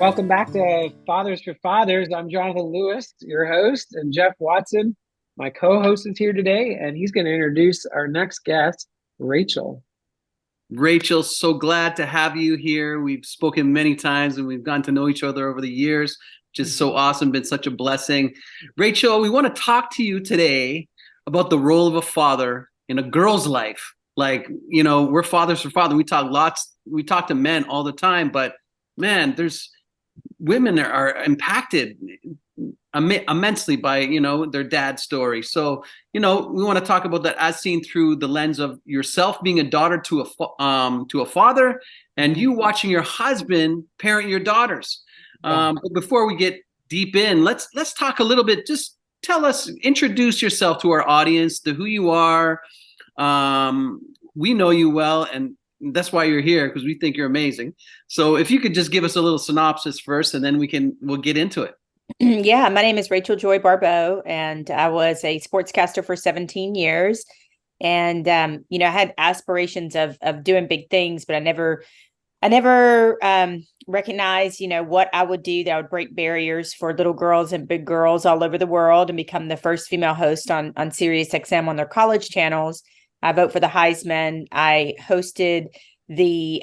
Welcome back to Fathers for Fathers. I'm Jonathan Lewis, your host, and Jeff Watson, my co-host, is here today, and he's going to introduce our next guest, Rachel. Rachel, so glad to have you here. We've spoken many times and we've gotten to know each other over the years, which is so awesome, been such a blessing. Rachel, we want to talk to you today about the role of a father in a girl's life. Like, we're fathers for father. We talk to men all the time, but man, women are impacted immensely by their dad's story. So we want to talk about that as seen through the lens of yourself being a daughter to a father, and you watching your husband parent your daughters. But before we get deep in, let's talk a little bit. Just introduce yourself to our audience, to who you are. We know you well, and that's why you're here, because we think you're amazing. So if you could just give us a little synopsis first, and then we'll get into it. Yeah, my name is Rachel Joy Baribeau, and I was a sportscaster for 17 years. And I had aspirations of doing big things, but I never recognized, what I would do that would break barriers for little girls and big girls all over the world and become the first female host on SiriusXM on their college channels. I vote for the Heisman. I hosted the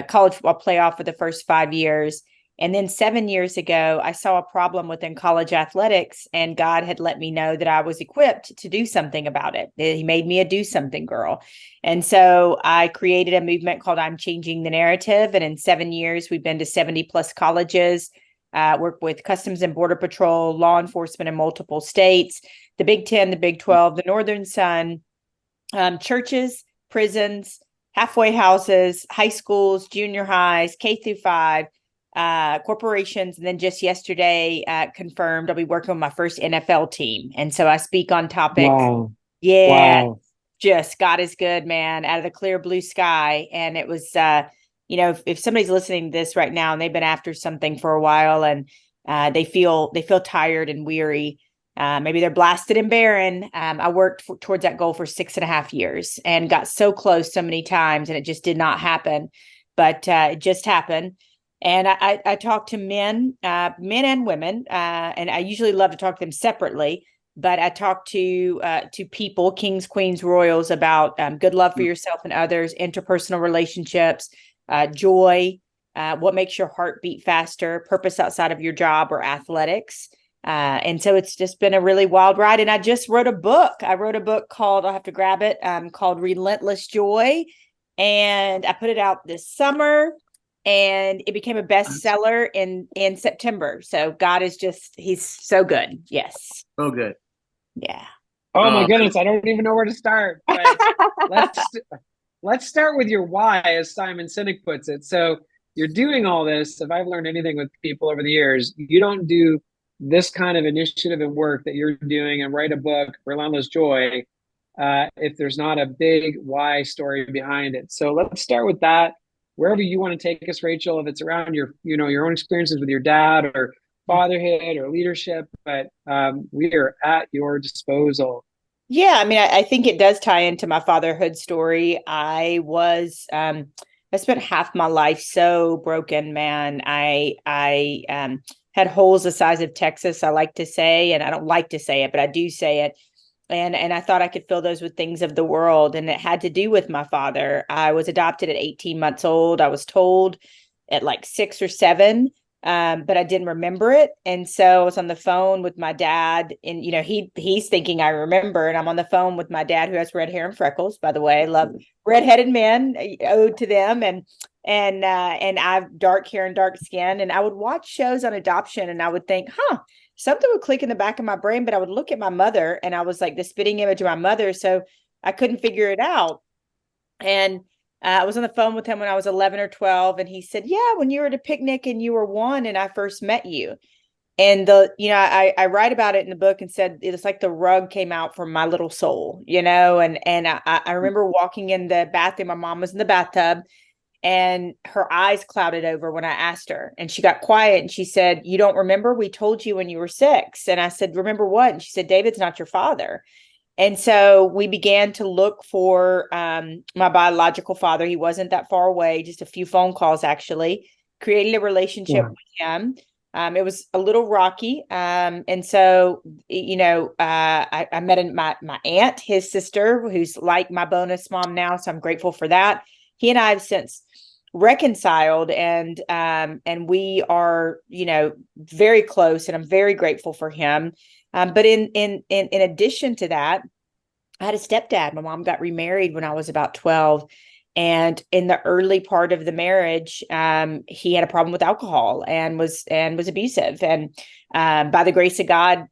college football playoff for the first 5 years. And then 7 years ago, I saw a problem within college athletics, and God had let me know that I was equipped to do something about it. He made me a do something girl. And so I created a movement called I'm Changing the Narrative. And in 7 years, we've been to 70 plus colleges, worked with Customs and Border Patrol, law enforcement in multiple states, the Big 10, the Big 12, the Northern Sun, churches, prisons, halfway houses, high schools, junior highs, K through 5, corporations. And then just yesterday, confirmed I'll be working with my first NFL team. And so I speak on topics. Wow. Yeah. Wow. Just God is good, man, out of the clear blue sky. And it was, if somebody's listening to this right now and they've been after something for a while and they feel tired and weary, maybe they're blasted and barren. I worked towards that goal for 6.5 years and got so close so many times, and it just did not happen. But it just happened. And I talk to men and women, and I usually love to talk to them separately. But I talk to people, kings, queens, royals, about good love for yourself and others, interpersonal relationships, joy, what makes your heart beat faster, purpose outside of your job or athletics. And so it's just been a really wild ride. And I just wrote a book. I wrote a book called, I'll have to grab it, called Relentless Joy. And I put it out this summer. And it became a bestseller in September. So God is he's so good. Yes. So good. Yeah. Oh my goodness, I don't even know where to start. But let's start with your why, as Simon Sinek puts it. So you're doing all this. If I've learned anything with people over the years, you don't do this kind of initiative and work that you're doing and write a book, Relentless Joy, if there's not a big why story behind it. So let's start with that. Wherever you want to take us, Rachel, if it's around your own experiences with your dad or fatherhood or leadership, but we are at your disposal. Yeah, I mean, I think it does tie into my fatherhood story. I spent half my life so broken, man. I had holes the size of Texas, I like to say, and I don't like to say it, but I do say it. And I thought I could fill those with things of the world. And it had to do with my father. I was adopted at 18 months old. I was told at like 6 or 7, but I didn't remember it. And so I was on the phone with my dad, and, he's thinking I remember. And I'm on the phone with my dad, who has red hair and freckles, by the way. I love redheaded men, ode to them. And I have dark hair and dark skin. And I would watch shows on adoption, and I would think, something would click in the back of my brain, but I would look at my mother, and I was like the spitting image of my mother. So I couldn't figure it out. And I was on the phone with him when I was 11 or 12. And he said, yeah, when you were at a picnic and you were 1 and I first met you. And I write about it in the book and said, it's like the rug came out from my little soul, and I remember walking in the bathroom. My mom was in the bathtub, and her eyes clouded over when I asked her, and she got quiet, and she said, you don't remember? We told you when you were 6. And I said, remember what? And she said, David's not your father. And so we began to look for my biological father. He wasn't that far away, just a few phone calls, actually. created a relationship Yeah. with him. It was a little rocky. And so, I met my aunt, his sister, who's like my bonus mom now. So I'm grateful for that. He and I have since reconciled, and we are, very close, and I'm very grateful for him. But in addition to that, I had a stepdad. My mom got remarried when I was about 12. And in the early part of the marriage, he had a problem with alcohol and was abusive. And by the grace of God,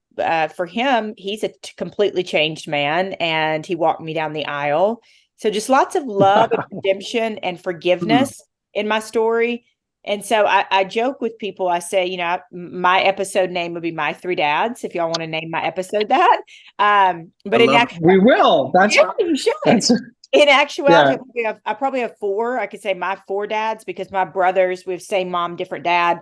for him, he's a completely changed man, and he walked me down the aisle. So just lots of love and redemption and forgiveness in my story. And so I joke with people. I say, my episode name would be My Three Dads, if y'all want to name my episode that. But in actuality, we will. you should. In actuality, I probably have four. I could say my four dads, because my brothers, we have same mom, different dad.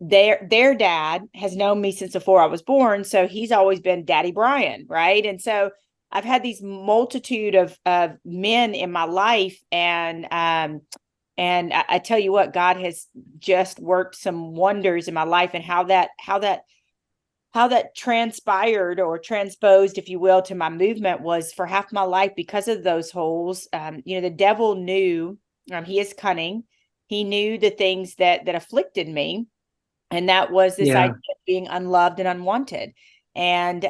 Their dad has known me since before I was born. So he's always been Daddy Brian, right? And so I've had these multitude of men in my life, and I tell you what, God has just worked some wonders in my life, and how that transpired or transposed, if you will, to my movement was for half my life because of those holes. The devil knew, he is cunning. He knew the things that afflicted me. And that was this idea of being unloved and unwanted. And,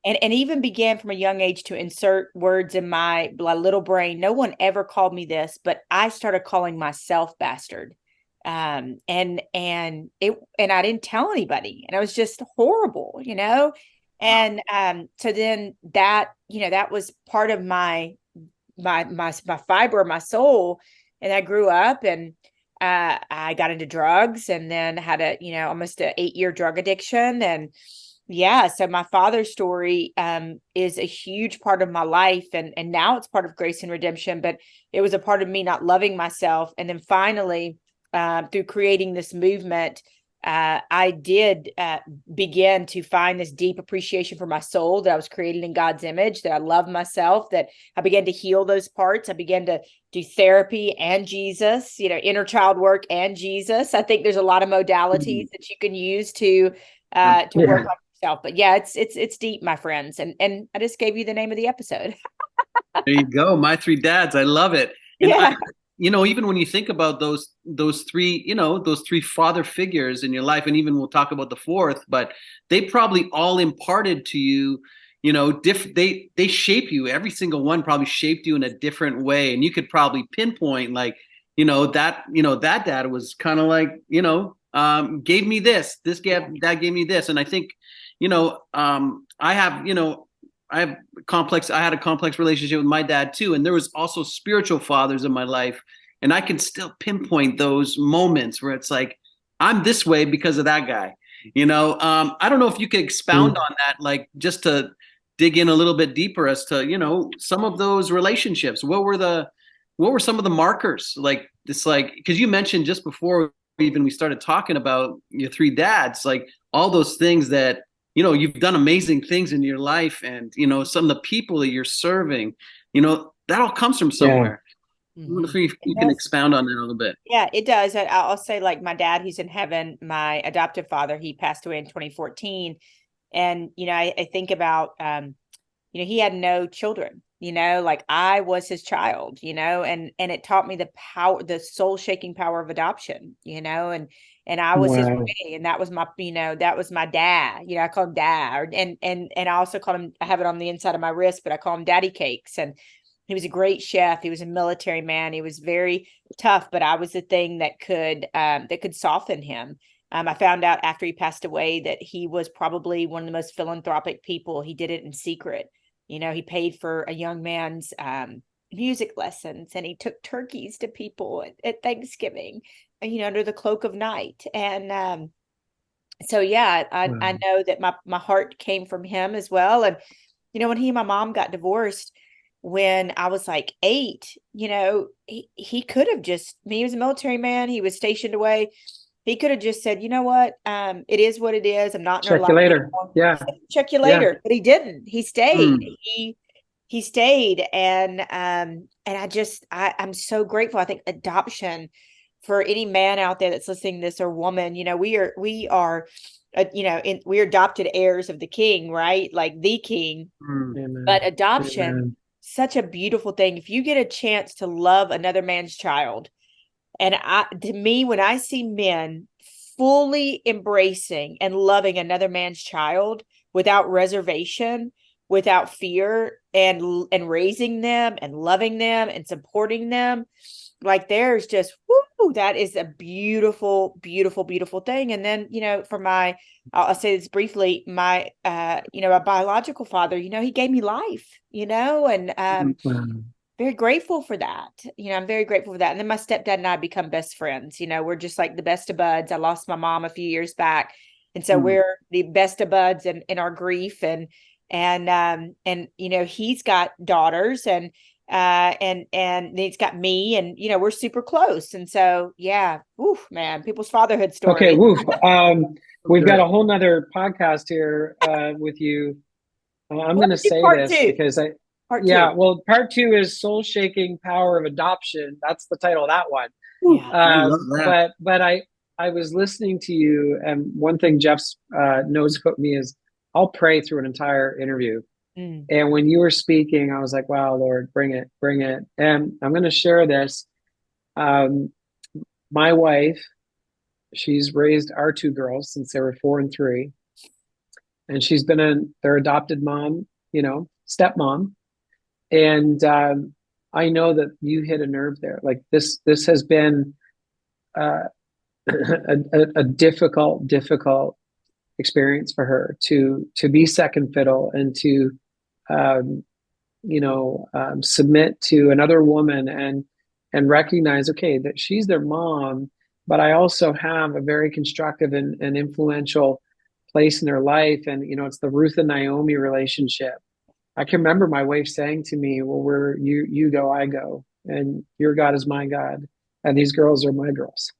and even began from a young age to insert words in my little brain. No one ever called me this, but I started calling myself bastard. And I didn't tell anybody, and it was just horrible, and so then that was part of my fiber of my soul. And I grew up, and I got into drugs, and then had almost an 8-year drug addiction. And so my father's story is a huge part of my life, and now it's part of Grace and Redemption, but it was a part of me not loving myself. And then finally, through creating this movement, I did begin to find this deep appreciation for my soul, that I was created in God's image, that I love myself, that I began to heal those parts. I began to do therapy and Jesus, inner child work and Jesus. I think there's a lot of modalities that you can use to work on yourself. But it's deep, my friends. And I just gave you the name of the episode. There you go. My Three Dads. I love it. And even when you think about those three, those three father figures in your life, and even we'll talk about the fourth, but they probably all imparted to you, they shape you. Every single one probably shaped you in a different way. And you could probably pinpoint that dad was kind of like, gave me this, dad gave me this. And I think, I had a complex relationship with my dad too. And there was also spiritual fathers in my life. And I can still pinpoint those moments where it's like, I'm this way because of that guy. I don't know if you could expound on that, like just to dig in a little bit deeper as to, some of those relationships. What were some of the markers? Because you mentioned just before even we started talking about your three dads, like all those things that, you've done amazing things in your life, and, some of the people that you're serving, that all comes from somewhere. I wonder if you can expound on that a little bit. Yeah, it does. I'll say, like, my dad, who's in heaven, my adoptive father, he passed away in 2014. And, I think about, he had no children, like I was his child, and it taught me the power, the soul shaking power of adoption, and I was his way, and that was my, that was my dad, I call him dad, and I also call him, I have it on the inside of my wrist, but I call him Daddy Cakes. And he was a great chef. He was a military man. He was very tough, but I was the thing that could soften him. I found out after he passed away that he was probably one of the most philanthropic people. He did it in secret. He paid for a young man's music lessons, and he took turkeys to people at Thanksgiving, under the cloak of night. And I know that my heart came from him as well. And, when he and my mom got divorced when I was like 8, he could have just, he was a military man. He was stationed away. He could have just said, you know what? It is what it is. I'm not in her life. Check you later. Anymore. Yeah. Check you later. But he didn't. He stayed. He stayed. And I'm so grateful. I think adoption for any man out there that's listening to this, or woman, we are we're adopted heirs of the King, right? Like the King. Amen. But adoption, Amen. such a beautiful thing. If you get a chance to love another man's child, and to me, when I see men fully embracing and loving another man's child without reservation, without fear, and raising them and loving them and supporting them, like there's just, whoo, that is a beautiful, beautiful, beautiful thing. And then, for I'll say this briefly, my biological father, he gave me life, and very grateful for that. I'm very grateful for that. And then my stepdad and I become best friends. We're just like the best of buds. I lost my mom a few years back. And so we're the best of buds in our grief. And he's got daughters and he's got me, and, we're super close. And so, yeah, oof, man, people's fatherhood story. Okay. Woof. We've got a whole nother podcast here with you. I'm going to say this because part 2 is Soul Shaking Power of Adoption. That's the title of that one. Yeah. I love that. But I was listening to you, and one thing Jeff knows about me is I'll pray through an entire interview. And when you were speaking, I was like, wow, Lord, bring it. And I'm going to share this. My wife, she's raised our 2 girls since they were 4 and 3. And she's been their adopted mom, stepmom. And I know that you hit a nerve there. Like this has been a difficult experience for her to be second fiddle and to submit to another woman and recognize, okay, that she's their mom, but I also have a very constructive and influential place in their life. And, it's the Ruth and Naomi relationship. I can remember my wife saying to me, well, where you go, I go, and your God is my God, and these girls are my girls.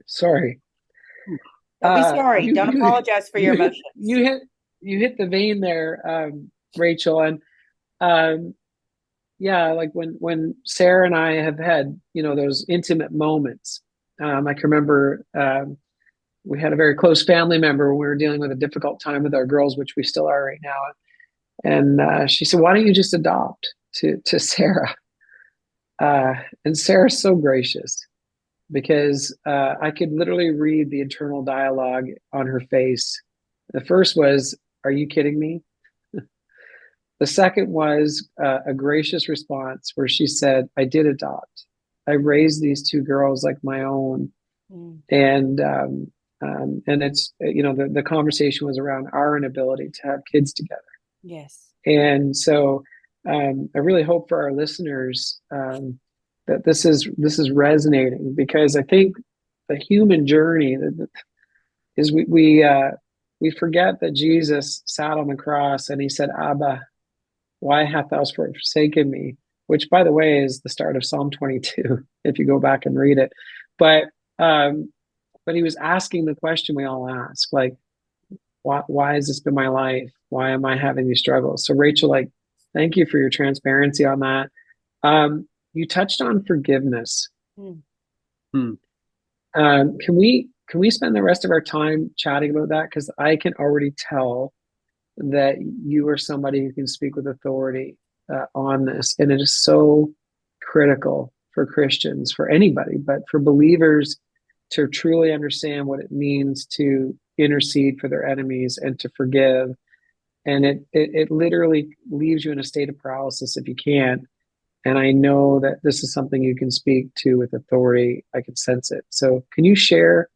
Sorry. Don't be sorry. Don't apologize for your emotions. You hit the vein there, Rachel. And like when Sarah and I have had, those intimate moments, I can remember we had a very close family member when we were dealing with a difficult time with our girls, which we still are right now. And she said, why don't you just adopt to Sarah? And Sarah's so gracious, because I could literally read the internal dialogue on her face. The first was, are you kidding me? The second was a gracious response where she said, I did adopt. I raised these 2 girls like my own. And it's, the conversation was around our inability to have kids together. Yes. And so I really hope for our listeners that this is resonating, because I think the human journey is we forget that Jesus sat on the cross and he said, Abba, why hast thou forsaken me? Which, by the way, is the start of Psalm 22, if you go back and read it. But he was asking the question we all ask, like, why has this been my life? Why am I having these struggles? So Rachel, thank you for your transparency on that. You touched on forgiveness. Can we spend the rest of our time chatting about that? Because I can already tell that you are somebody who can speak with authority on this. And it is so critical for Christians, for anybody, but for believers to truly understand what it means to intercede for their enemies and to forgive. And it literally leaves you in a state of paralysis if you can't. And I know that this is something you can speak to with authority. I can sense it. So can you share?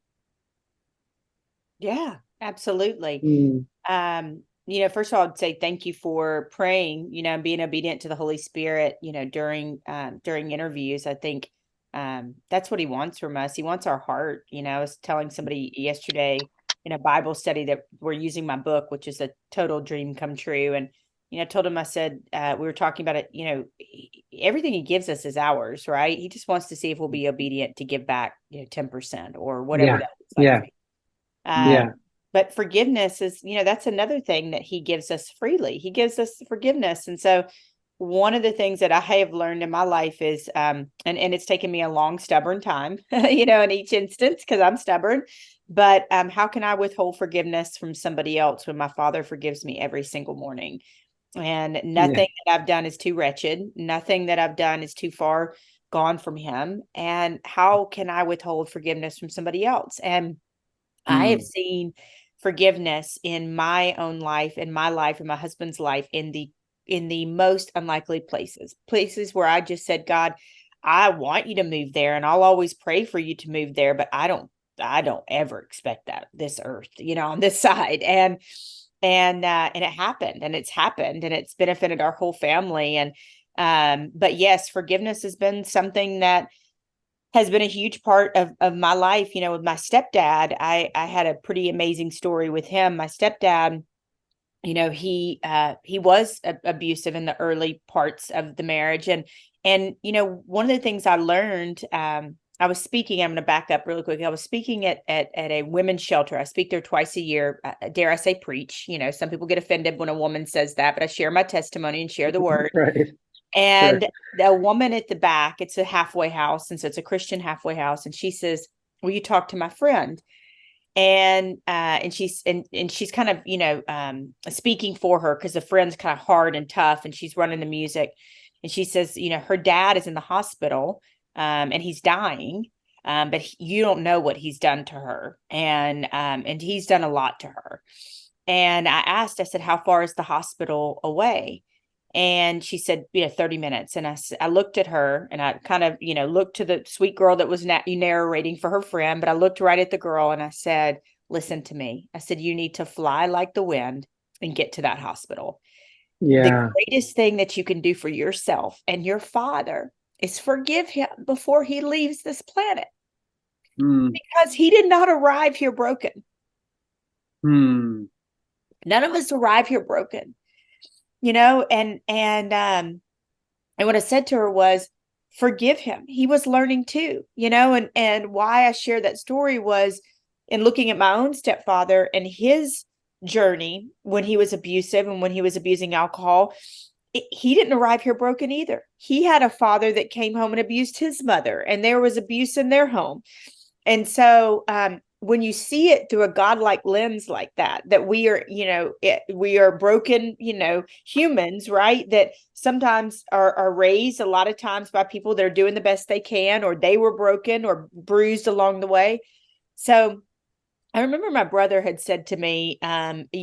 Yeah, absolutely. First of all, I'd say thank you for praying, and being obedient to the Holy Spirit, during interviews. I think that's what he wants from us. He wants our heart. I was telling somebody yesterday in a Bible study that we're using my book, which is a total dream come true. And, I told him, I said, we were talking about it, everything he gives us is ours, right? He just wants to see if we'll be obedient to give back, 10% or whatever that looks like. But forgiveness is, that's another thing that he gives us freely. He gives us forgiveness. And so one of the things that I have learned in my life is, and it's taken me a long, stubborn time, in each instance, because I'm stubborn, but how can I withhold forgiveness from somebody else when my Father forgives me every single morning? And nothing that I've done is too wretched. Nothing that I've done is too far gone from him. And how can I withhold forgiveness from somebody else? And I have seen forgiveness in my own life, in my life, in my husband's life, in the most unlikely places where I just said, God, I want you to move there, and I'll always pray for you to move there, but I don't ever expect that this earth, on this side. And it happened, and it's happened, and it's benefited our whole family. And but yes, forgiveness has been something that has been a huge part of my life. With my stepdad, I had a pretty amazing story with him. My stepdad, he was abusive in the early parts of the marriage. And one of the things I learned, I was speaking, I'm going to back up really quick. I was speaking at a women's shelter. I speak there twice a year. Dare I say preach? Some people get offended when a woman says that, but I share my testimony and share the word. Right. And Sure. the woman at the back, it's a halfway house. And so it's a Christian halfway house. And she says, will you talk to my friend? And she's kind of, speaking for her, because the friend's kind of hard and tough, and she's running the music. And she says, her dad is in the hospital, and he's dying. But you don't know what he's done to her. And he's done a lot to her. And I said, how far is the hospital away? And she said, 30 minutes. And I looked at her, and I kind of, looked to the sweet girl that was narrating for her friend, but I looked right at the girl and I said, listen to me. I said, you need to fly like the wind and get to that hospital. Yeah. The greatest thing that you can do for yourself and your father is forgive him before he leaves this planet, because he did not arrive here broken. None of us arrive here broken. And what I said to her was, forgive him. He was learning too, and why I shared that story was in looking at my own stepfather and his journey when he was abusive and when he was abusing alcohol. He didn't arrive here broken either. He had a father that came home and abused his mother, and there was abuse in their home. And so, when you see it through a godlike lens like that we are, we are broken, humans, right? That sometimes are raised a lot of times by people that are doing the best they can, or they were broken or bruised along the way. So I remember my brother had said to me,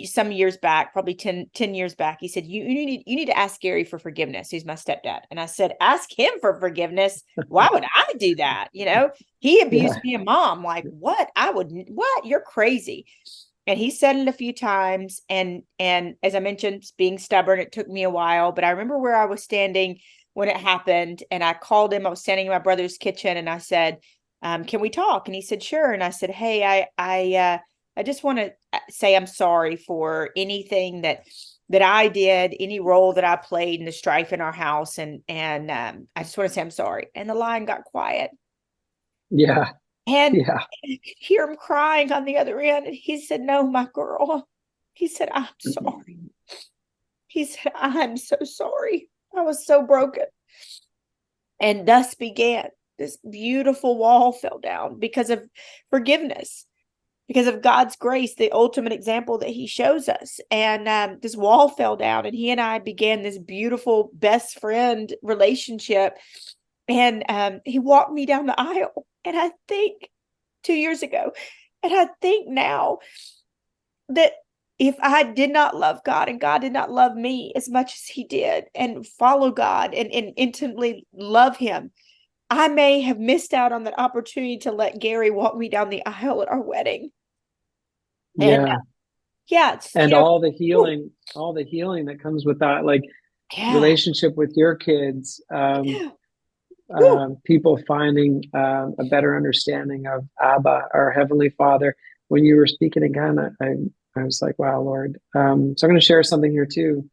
some years back, probably 10 years back, he said, you need to ask Gary for forgiveness. He's my stepdad. And I said, ask him for forgiveness. Why would I do that? He abused me and mom. Like, what? What? You're crazy. And he said it a few times. And as I mentioned, being stubborn, it took me a while, but I remember where I was standing when it happened. And I called him. I was standing in my brother's kitchen, and I said, can we talk? And he said, sure. And I said, hey, I just want to say I'm sorry for anything that I did, any role that I played in the strife in our house. And I just want to say I'm sorry. And the line got quiet. Yeah. And I could hear him crying on the other end. And he said, no, my girl. He said, I'm sorry. He said, I'm so sorry. I was so broken. And thus began this beautiful wall fell down because of forgiveness, because of God's grace, the ultimate example that he shows us. And this wall fell down, and he and I began this beautiful best friend relationship. And he walked me down the aisle. And I think 2 years ago, and I think now that if I did not love God and God did not love me as much as he did, and follow God and intimately love him, I may have missed out on the opportunity to let Gary walk me down the aisle at our wedding. Yeah. And and all the healing that comes with that, like relationship with your kids, people finding a better understanding of Abba, our Heavenly Father. When you were speaking again, I was like, wow, Lord. So I'm going to share something here too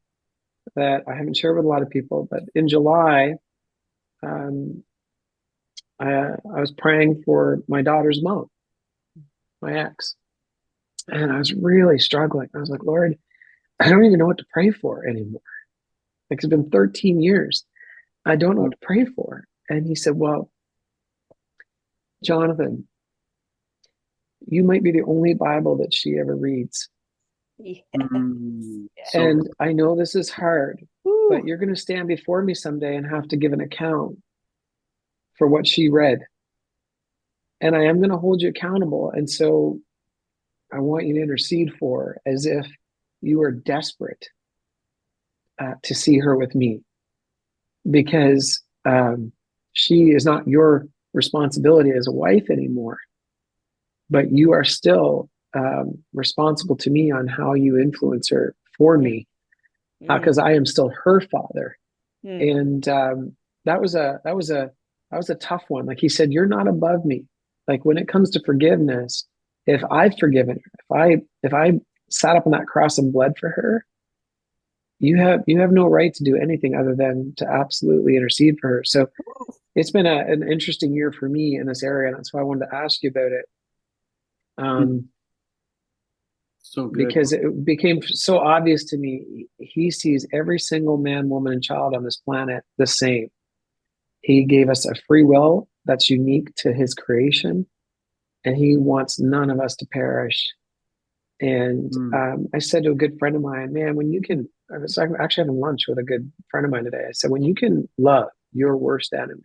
that I haven't shared with a lot of people, but in July, I was praying for my daughter's mom, my ex, and I was really struggling. I was like, Lord, I don't even know what to pray for anymore. Like, it's been 13 years. I don't know what to pray for. And he said, well, Jonathan, you might be the only Bible that she ever reads. Yes. And I know this is hard, Ooh. but you're going to stand before me someday and have to give an account for what she read. And I am going to hold you accountable. And so I want you to intercede for her as if you are desperate to see her with me, because she is not your responsibility as a wife anymore, but you are still responsible to me on how you influence her for me, because I am still her father. And that was a tough one. Like he said, you're not above me. Like when it comes to forgiveness, if I've forgiven her, if I sat up on that cross and bled for her, you have no right to do anything other than to absolutely intercede for her. So it's been an interesting year for me in this area, and that's why I wanted to ask you about it. So good. Because it became so obvious to me. He sees every single man, woman, and child on this planet the same. He gave us a free will that's unique to his creation, and he wants none of us to perish. And I said to a good friend of mine, man, I was actually having lunch with a good friend of mine today. I said, when you can love your worst enemy,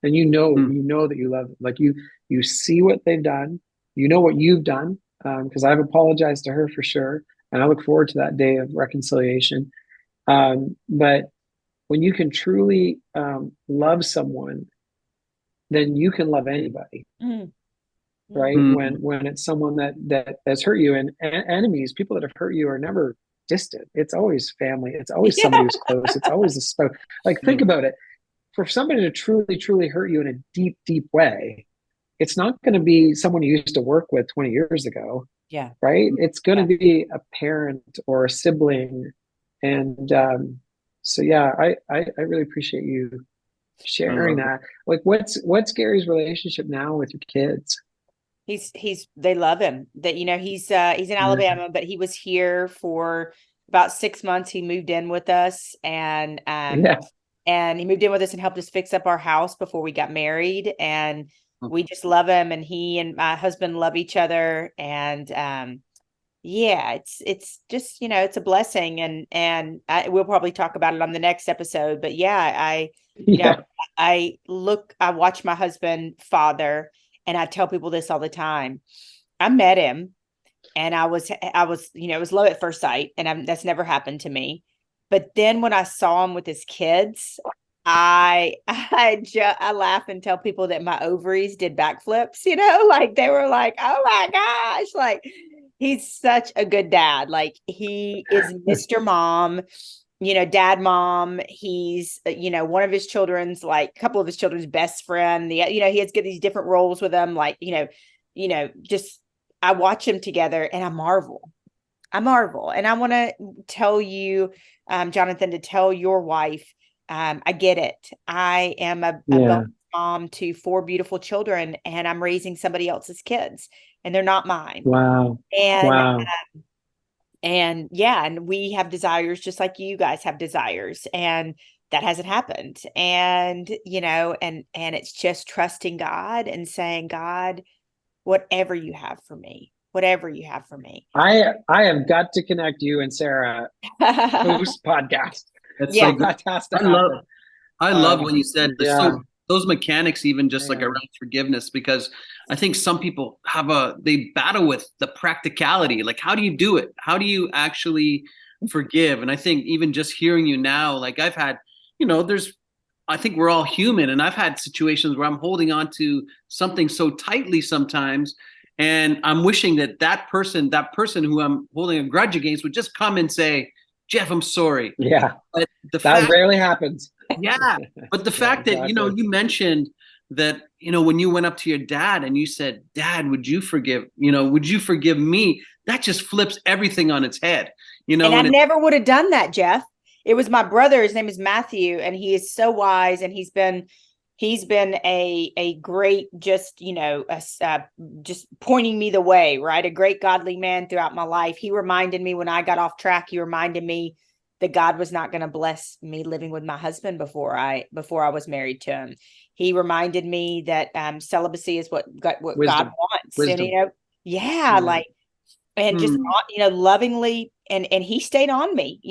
and you know that you love them, like you see what they've done, you know what you've done, because I've apologized to her for sure, and I look forward to that day of reconciliation. But when you can truly love someone, then you can love anybody. Right? When it's someone that has hurt you, and enemies, people that have hurt you are never distant. It's always family. It's always somebody who's close. It's always a spouse. Like, think about it. For somebody to truly hurt you in a deep way, it's not going to be someone you used to work with 20 years ago. Yeah. Right? It's going to be a parent or a sibling. And so yeah, I really appreciate you sharing that. Like, what's Gary's relationship now with your kids? They love him. That, he's in Alabama, but he was here for about 6 months. He moved in with us, and he moved in with us and helped us fix up our house before we got married. And we just love him, and he and my husband love each other. And it's just, it's a blessing. And we'll probably talk about it on the next episode. But I watch my husband father. And I tell people this all the time. I met him, and I was, it was love at first sight, and that's never happened to me. But then when I saw him with his kids, I laugh and tell people that my ovaries did backflips. Like they were like, "Oh my gosh!" Like, he's such a good dad. Like, he is Mr. Mom. Dad, mom. He's, one of his children's, like, a couple of his children's best friend. He has get these different roles with them. Like, just, I watch them together and I marvel. And I want to tell you, Jonathan, to tell your wife, I get it. I am a bonus mom to 4 beautiful children, and I'm raising somebody else's kids, and they're not mine. Wow. And we have desires just like you guys have desires, and that hasn't happened. And, and it's just trusting God and saying, God, whatever you have for me. I have got to connect you and Sarah post podcast. That's so good. I love when you said those mechanics, even just like around forgiveness, because I think some people they battle with the practicality. Like, how do you do it? How do you actually forgive? And I think even just hearing you now, like, I've had, I think we're all human, and I've had situations where I'm holding on to something so tightly sometimes, and I'm wishing that person who I'm holding a grudge against would just come and say, Jeff, I'm sorry. Yeah. But that rarely happens. Yeah. But the fact that, you mentioned that, when you went up to your dad and you said, Dad, would you forgive me? That just flips everything on its head, And I never would have done that, Jeff. It was my brother. His name is Matthew, and he is so wise. And he's been a great, just, just pointing me the way, right? A great godly man throughout my life. He reminded me when I got off track, he reminded me that God was not going to bless me living with my husband before I was married to him. He reminded me that celibacy is what God wants. Wisdom. And, like, and just, lovingly, and he stayed on me,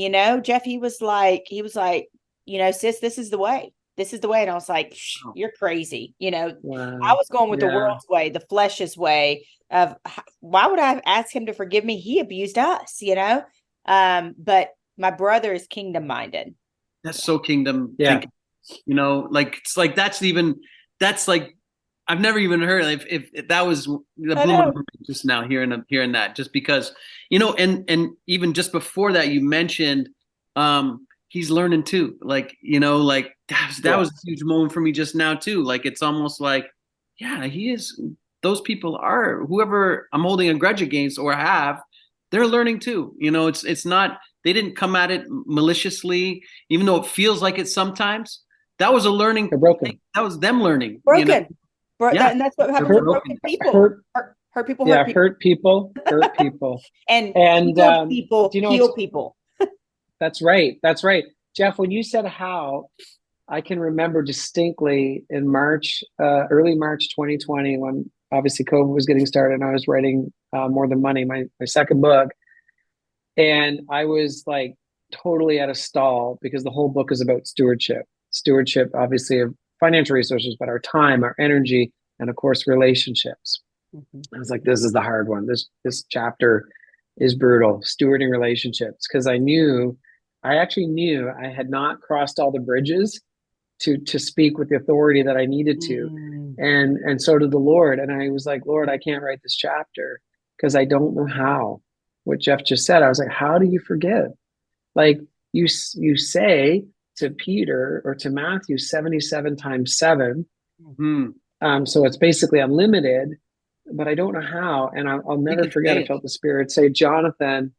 Jeff, he was like, sis, this is the way. This is the way. And I was like, you're crazy. Wow. I was going with the world's way, the flesh's way of why would I ask him to forgive me? He abused us, but my brother is kingdom minded. That's so kingdom thinking, it's like, that's like, I've never even heard if that was the bloom just now hearing that, just because, and even just before that, you mentioned, he's learning too. Like, that was a huge moment for me just now too. Like, it's almost like, he is, those people are, whoever I'm holding a grudge against or they're learning too. It's not, they didn't come at it maliciously, even though it feels like it sometimes. That was a learning. They're broken. Thing. That was them learning. Broken. And that's what happens with broken people. Hurt people. Hurt people. and heal people. That's right. Jeff, when you said how, I can remember distinctly in March, early March 2020, when obviously COVID was getting started and I was writing More Than Money, my second book. And I was like totally at a stall because the whole book is about stewardship, obviously, of financial resources, but our time, our energy, and of course, relationships. I was like, this is the hard one. This chapter is brutal, stewarding relationships, because I actually knew I had not crossed all the bridges to speak with the authority that I needed to. And so did the Lord. And I was like, Lord, I can't write this chapter because I don't know how. What Jeff just said, I was like, how do you forgive? Like you say to Peter or to Matthew 77 times 7. So it's basically unlimited, but I don't know how. And I'll never forget, I felt the Spirit say, Jonathan,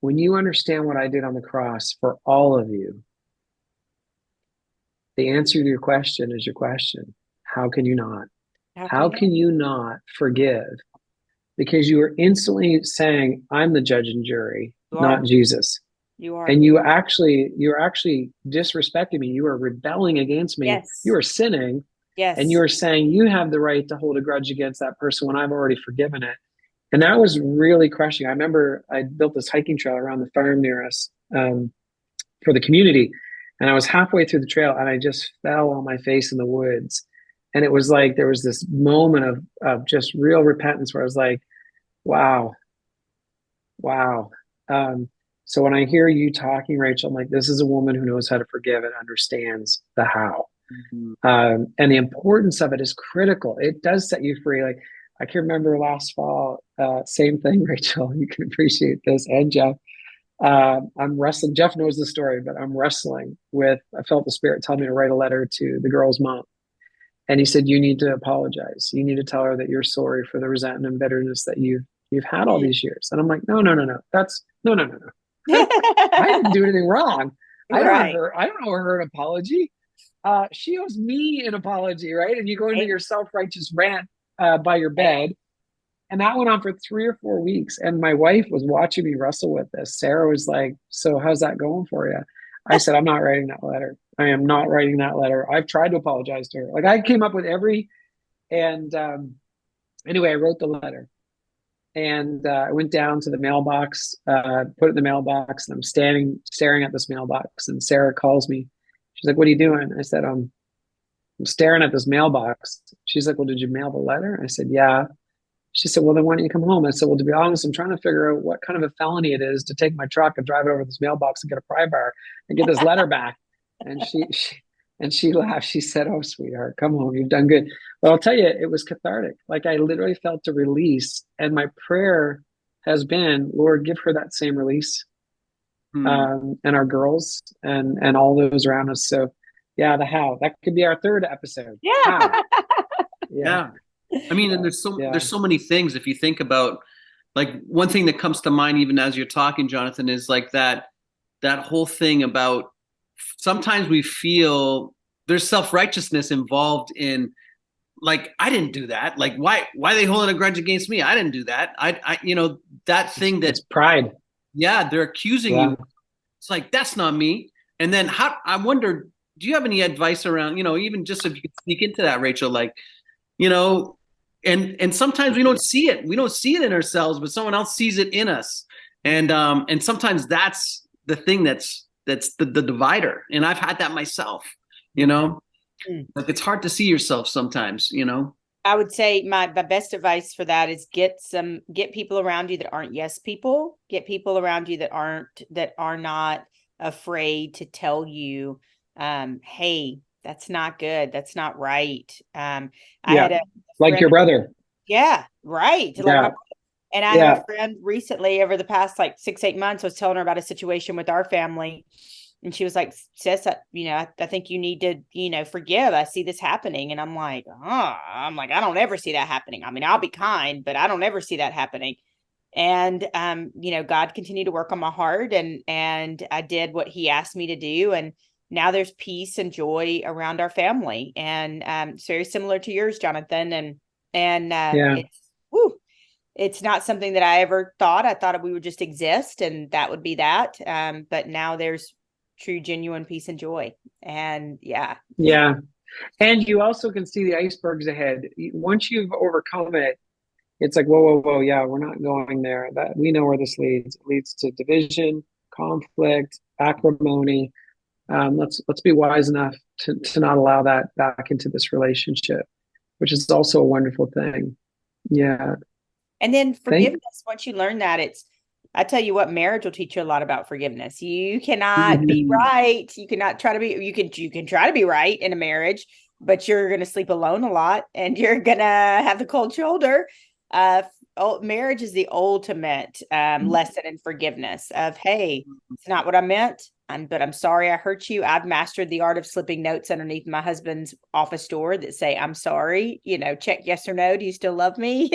when you understand what I did on the cross for all of you, the answer to your question is your question. How can you not? How can you not forgive? Because you are instantly saying, I'm the judge and jury, not Jesus. You are. And you're actually disrespecting me. You are rebelling against me. Yes. You are sinning. Yes. And you are saying you have the right to hold a grudge against that person when I've already forgiven it. And that was really crushing. I remember I built this hiking trail around the farm near us for the community. And I was halfway through the trail and I just fell on my face in the woods. And it was like, there was this moment of just real repentance where I was like, wow. So when I hear you talking, Rachel, I'm like, this is a woman who knows how to forgive and understands the how. And the importance of it is critical. It does set you free. Like I can remember last fall, same thing, Rachel, you can appreciate this, and Jeff. I'm wrestling. Jeff knows the story, but I'm wrestling with, I felt the Spirit tell me to write a letter to the girl's mom. And he said, you need to apologize. You need to tell her that you're sorry for the resentment and bitterness that you've had all these years. And I'm like, no. That's no. I didn't do anything wrong. I don't owe her an apology. She owes me an apology, right? And you go into your self-righteous rant by your bed. And that went on for 3 or 4 weeks. And my wife was watching me wrestle with this. Sarah was like, so how's that going for you? I said, I'm not writing that letter. I am not writing that letter. I've tried to apologize to her. Like I came up with and anyway, I wrote the letter. And I went down to the mailbox, put it in the mailbox, and I'm staring at this mailbox. And Sarah calls me. She's like, what are you doing? I said, I'm staring at this mailbox. She's like, well, did you mail the letter? I said, yeah. She said, well, then why don't you come home? I said, well, to be honest, I'm trying to figure out what kind of a felony it is to take my truck and drive it over this mailbox and get a pry bar and get this letter back. And she laughed. She said, oh, sweetheart, come home. You've done good. But I'll tell you, it was cathartic. Like I literally felt a release. And my prayer has been, Lord, give her that same release. And our girls and all those around us. So yeah, the how. That could be our third episode. Yeah. How. Yeah. I mean, and there's so many things. If you think about, like, one thing that comes to mind even as you're talking, Jonathan, is like that whole thing about sometimes we feel there's self-righteousness involved in, like, I didn't do that. Like, why are they holding a grudge against me? I didn't do that. I that thing that's pride. Yeah, they're accusing you. It's like, that's not me. And then I wonder, do you have any advice around, even just if you could speak into that, Rachel, like, and sometimes we don't see it. We don't see it in ourselves, but someone else sees it in us. And sometimes that's the thing that's the divider. And I've had that myself, like it's hard to see yourself sometimes, I would say my best advice for that is get people around you that aren't yes people. Get people around you that are not afraid to tell you, hey, that's not good. That's not right. I had a like your brother. Yeah, right. Yeah. And I have a friend recently over the past like 6-8 months, I was telling her about a situation with our family. And she was like, sis, I think you need to, forgive. I see this happening. And I'm like, I don't ever see that happening. I mean, I'll be kind, but I don't ever see that happening. And, God continued to work on my heart and I did what he asked me to do. And now there's peace and joy around our family. And it's very similar to yours, Jonathan. It's not something that I ever thought. I thought we would just exist and that would be that. But now there's true, genuine peace and joy. And yeah. And you also can see the icebergs ahead. Once you've overcome it, it's like, whoa. Yeah, we're not going there. That we know where this leads. It leads to division, conflict, acrimony. Let's be wise enough to not allow that back into this relationship, which is also a wonderful thing. Yeah. And then forgiveness, once you learn that, I tell you what, marriage will teach you a lot about forgiveness. You cannot be right. You cannot try to be, you can try to be right in a marriage, but you're going to sleep alone a lot and you're going to have the cold shoulder. Marriage is the ultimate lesson in forgiveness of, hey, it's not what I meant. But I'm sorry I hurt you. I've mastered the art of slipping notes underneath my husband's office door that say, I'm sorry, check yes or no. Do you still love me?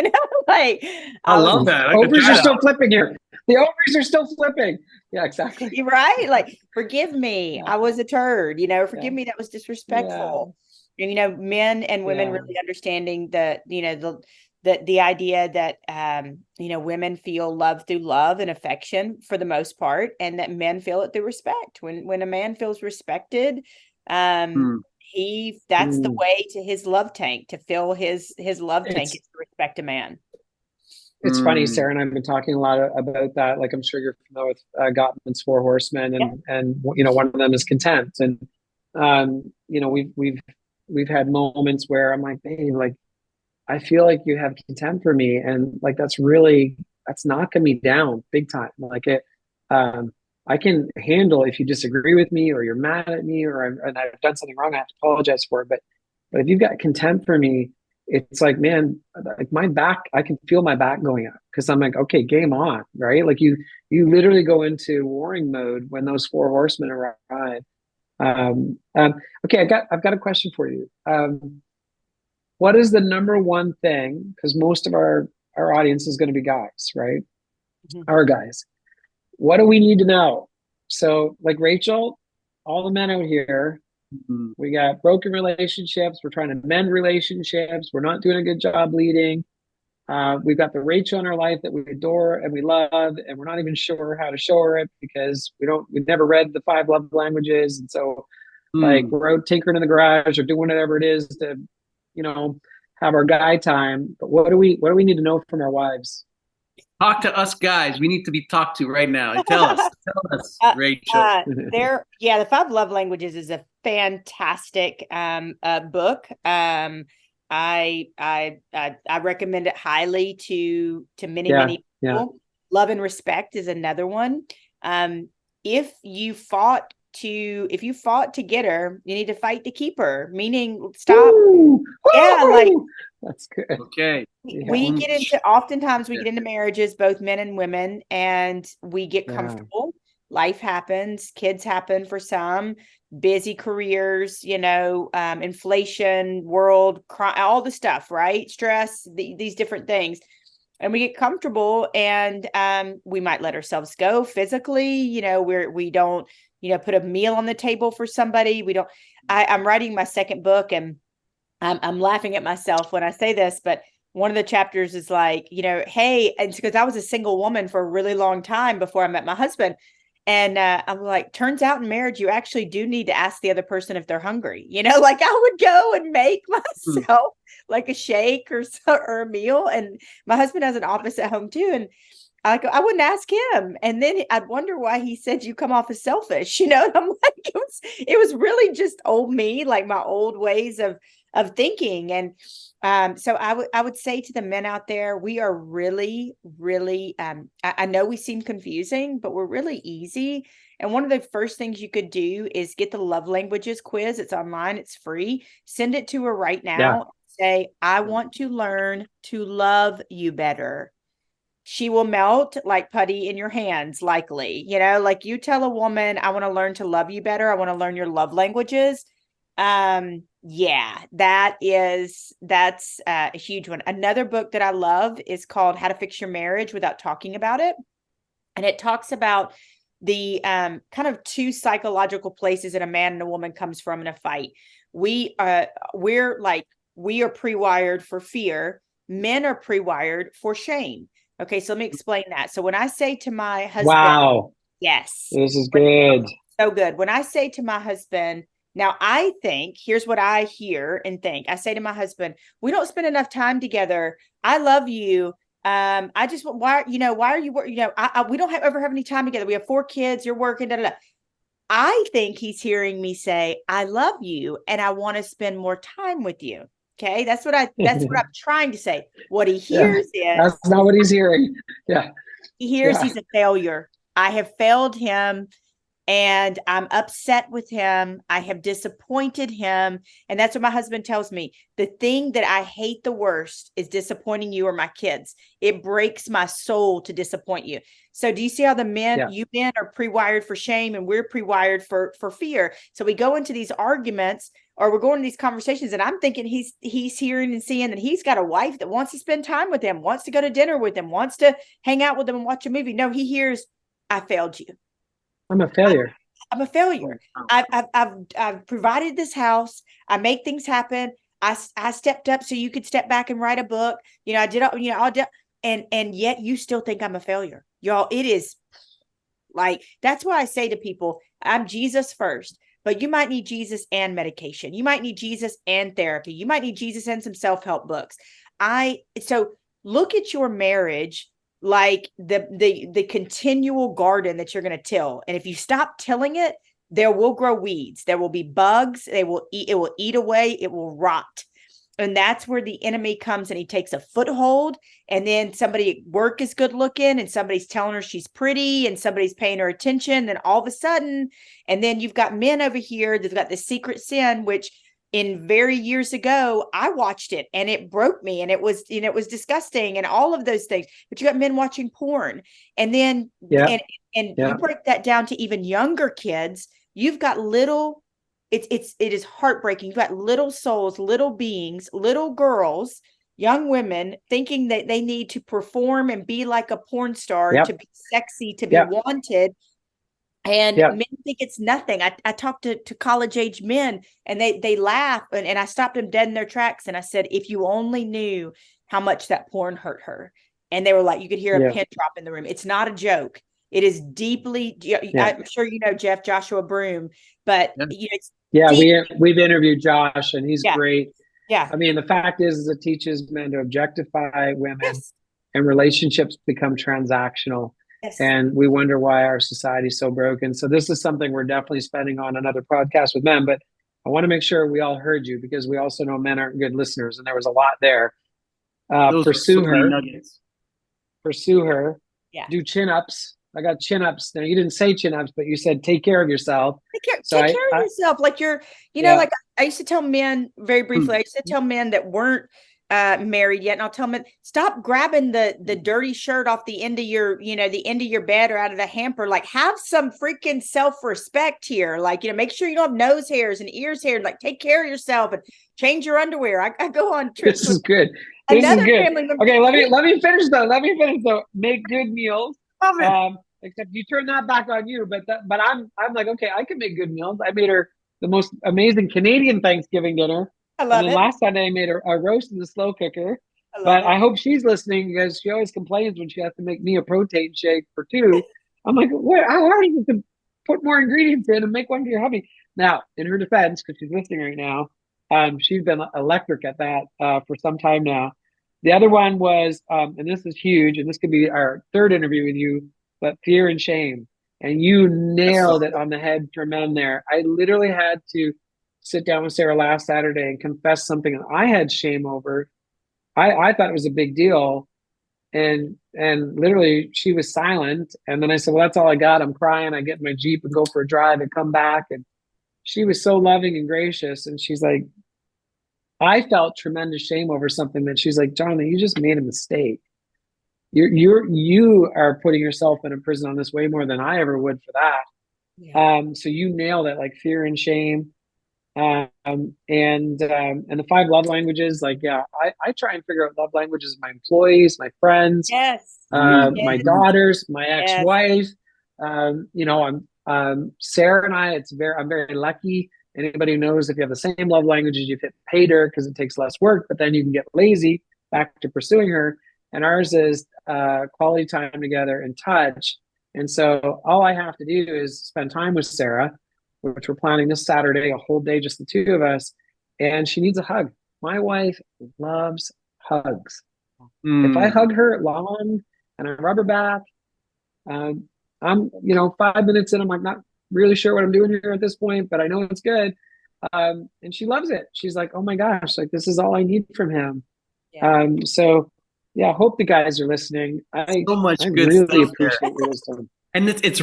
Like I love that. Ovaries are still flipping here. The ovaries are still flipping. Yeah, exactly. You're right. Like, forgive me. I was a turd, forgive me. That was disrespectful. And, men and women really understanding the idea that, women feel love through love and affection for the most part, and that men feel it through respect. When a man feels respected, that's the way to his love tank, to fill his love tank is to respect a man. It's funny, Sarah and I've been talking a lot about that. Like, I'm sure you're familiar with Gottman's Four Horsemen, and one of them is content. And we've had moments where I'm like, babe, like, I feel like you have contempt for me, and like that's knocking me down big time. Like I can handle if you disagree with me or you're mad at me or I've done something wrong, I have to apologize for it. But if you've got contempt for me, it's like, man, like my back, I can feel my back going up because I'm like, okay, game on, right? Like you literally go into warring mode when those Four Horsemen arrive. Okay, I've got a question for you. What is the number one thing? Because most of our audience is going to be guys, right? Our guys. What do we need to know? So, like Rachel, all the men out here, we got broken relationships. We're trying to mend relationships. We're not doing a good job leading. We've got the Rachel in our life that we adore and we love, and we're not even sure how to show her it because we've never read the 5 love languages, and so like we're out tinkering in the garage or doing whatever it is to, have our guy time. But what do we need to know from our wives? Talk to us guys. We need to be talked to right now. Tell us, Rachel. The 5 love languages is a fantastic book. I recommend it highly to many people. Love and respect is another one. If you fought to get her, you need to fight to keep her, meaning stop. Like that's good. Okay. Oftentimes we get into marriages, both men and women, and we get comfortable. Life happens, kids happen for some, busy careers, inflation, world, crime, all the stuff, right? Stress, these different things. And we get comfortable and we might let ourselves go physically, we don't, put a meal on the table for somebody. I'm writing my second book and I'm laughing at myself when I say this, but one of the chapters is like, hey, and it's because I was a single woman for a really long time before I met my husband. And I'm like, turns out in marriage, you actually do need to ask the other person if they're hungry. Like I would go and make myself like a shake or a meal. And my husband has an office at home too. And I wouldn't ask him. And then I'd wonder why he said you come off as selfish, And I'm like, it was really just old me, like my old ways of thinking. And so I would say to the men out there, we are really, really, I know we seem confusing, but we're really easy. And one of the first things you could do is get the love languages quiz. It's online. It's free. Send it to her right now. Yeah. Say, I want to learn to love you better. She will melt like putty in your hands, likely. Like you tell a woman, I want to learn to love you better. I want to learn your love languages. Yeah, that's a huge one. Another book that I love is called How to Fix Your Marriage Without Talking About It. And it talks about the kind of two psychological places that a man and a woman comes from in a fight. We're pre-wired for fear. Men are pre-wired for shame. Okay, so let me explain that. So when I say to my husband, wow, yes, this is good. So good. When I say to my husband, now I think, here's what I hear and think. I say to my husband, we don't spend enough time together. I love you. I just, why are you working? We don't ever have any time together. We have 4 kids. You're working. Da, da, da. I think he's hearing me say, I love you and I want to spend more time with you. Okay. That's what I'm trying to say. What he hears is that's not what he's hearing. Yeah. He hears he's a failure. I have failed him and I'm upset with him. I have disappointed him. And that's what my husband tells me. The thing that I hate the worst is disappointing you or my kids. It breaks my soul to disappoint you. So do you see how you men are pre-wired for shame and we're pre-wired for fear. So we go into these arguments or we're going to these conversations and I'm thinking he's hearing and seeing that he's got a wife that wants to spend time with him, wants to go to dinner with him, wants to hang out with him and watch a movie. No, he hears, I failed you. I'm a failure. I'm a failure. I've provided this house. I make things happen. I stepped up so you could step back and write a book. I did, and yet you still think I'm a failure. Y'all, it is like, that's why I say to people, I'm Jesus first, but you might need Jesus and medication. You might need Jesus and therapy. You might need Jesus and some self-help books. So look at your marriage like the continual garden that you're going to till. And if you stop tilling it, there will grow weeds. There will be bugs. It will eat away. It will rot. And that's where the enemy comes and he takes a foothold. And then somebody at work is good looking and somebody's telling her she's pretty and somebody's paying her attention. Then all of a sudden, and then you've got men over here that've got the secret sin, which in very years ago, I watched it and it broke me and it was disgusting and all of those things. But you got men watching porn and then, and you break that down to even younger kids. You've got it is heartbreaking. You've got little souls, little beings, little girls, young women thinking that they need to perform and be like a porn star to be sexy, to be wanted. And men think it's nothing. I talked to college age men and they laugh and I stopped them dead in their tracks. And I said, if you only knew how much that porn hurt her. And they were like, you could hear a pin drop in the room. It's not a joke. It is deeply, I'm sure Joshua Broom, but we've interviewed Josh and he's great. Yeah. I mean, the fact is it teaches men to objectify women and relationships become transactional. Yes. And we wonder why our society is so broken. So this is something we're definitely spending on another podcast with men, but I want to make sure we all heard you because we also know men aren't good listeners and there was a lot there. Pursue her. Yeah. Do chin-ups. I got chin-ups. Now you didn't say chin-ups, but you said take care of yourself. Take care of yourself. Like like I used to tell men very briefly, I used to tell men that weren't married yet. And I'll tell them, stop grabbing the dirty shirt off the end of your, the end of your bed or out of the hamper. Like have some freaking self-respect here. Like, make sure you don't have nose hairs and ears hair. Like take care of yourself and change your underwear. I go on trips. This is good. This is good. Okay, let me finish though. Make good meals. Except you turn that back on you, but I'm like, okay, I can make good meals. I made her the most amazing Canadian Thanksgiving dinner. I love it. Last Sunday I made her a roast in the slow cooker. I hope she's listening because she always complains when she has to make me a protein shake for 2. I'm like, what? How hard is it to put more ingredients in and make one for your hubby? Now, in her defense, because she's listening right now, she's been electric at that for some time now. The other one was, and this is huge, and this could be our third interview with you, but fear and shame. And you nailed it on the head for men there. I literally had to sit down with Sarah last Saturday and confess something that I had shame over. I thought it was a big deal, and literally she was silent. And then I said, well, that's all I got. I'm crying. I get in my Jeep and go for a drive and come back. And she was so loving and gracious. And she's like, I felt tremendous shame over something that she's like, Jonathan, you just made a mistake. You are putting yourself in a prison on this way more than I ever would for that. Yeah. So you nailed it, like fear and shame. And the 5 love languages, like, yeah, I try and figure out love languages of my employees, my friends, Yes. my daughters, my ex-wife. You know, Sarah and I, I'm very lucky. Anybody who knows, if you have the same love languages, you've hit pay dirt because it takes less work, but then you can get lazy back to pursuing her. And ours is quality time together and touch. And so all I have to do is spend time with Sarah, which we're planning this Saturday, a whole day, just the two of us. And she needs a hug. My wife loves hugs. If I hug her long and I rub her back, I'm, 5 minutes in, I'm like, not really sure what I'm doing here at this point, but I know it's good. And she loves it. She's like, oh my gosh, like this is all I need from him. Yeah. So yeah, I hope the guys are listening. So much I good really stuff appreciate your wisdom. And it's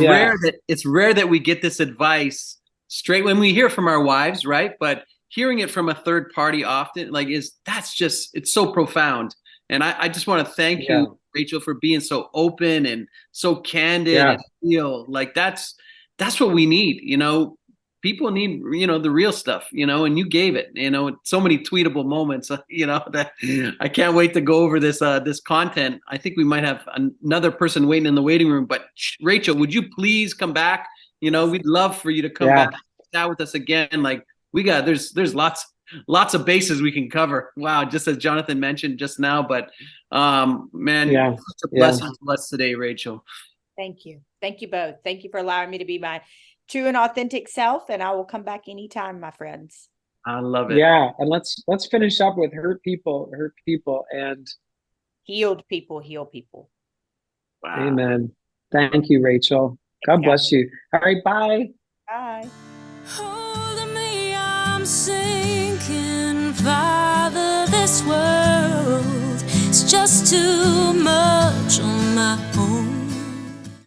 rare that we get this advice straight when we hear from our wives, right? But hearing it from a third party often, like, it's so profound. And I just want to thank you, Rachel, for being so open and so candid and real. Like that's what we need. People need, the real stuff, and you gave it, so many tweetable moments, that I can't wait to go over this content. I think we might have another person waiting in the waiting room, but Rachel, would you please come back? We'd love for you to come back and chat with us again. Like there's lots of bases we can cover. Wow. Just as Jonathan mentioned just now, but man, it's a blessing to us today, Rachel. Thank you. Thank you both. Thank you for allowing me to be my true and authentic self, and I will come back anytime, my friends. I love it. Yeah, and let's finish up with hurt people, and healed people heal people. Wow. Amen. Thank you, Rachel. God bless you. All right, bye. Bye. Holding me, I'm sinking, Father, this world is just too much on my own.